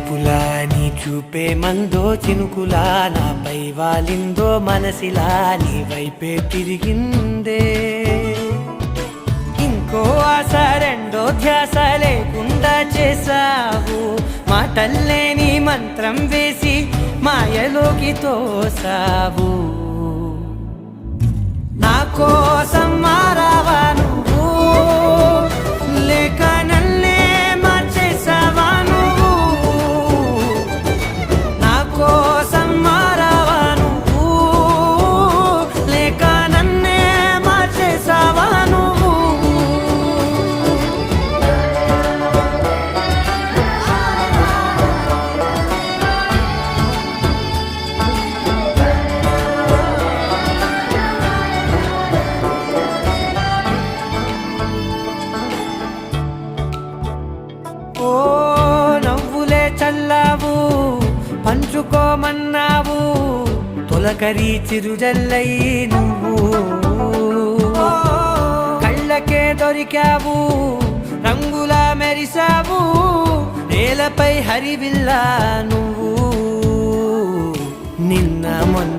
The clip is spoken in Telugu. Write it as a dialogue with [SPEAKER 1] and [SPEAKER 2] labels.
[SPEAKER 1] చూపులా నీ చూపే మందో చినుకులా నాపై వాలిందో మనసిలా నీ వైపే తిరిగిందే ఇంకో ఆశ రెండో ధ్యాస లేకుండా చేసావు మాటల్లే నీ మంత్రం వేసి మాయలోకి తోసావు నా కోసం మారావా నువ్వు లేక నన్నే మార్చేసావా నువ్వు నా కోసం మారావా నువ్వు లేక నన్నే మార్చేసావా నువ్వు ఓ నవ్వులే చల్లావు పంచుకోమన్నావు తొలకరి చిరుజల్లై నువ్వు కళ్ళకే దొరికావు రంగులా మెరిసావు నేలపై హరివిల్లా నువ్వు నిన్న మొన్న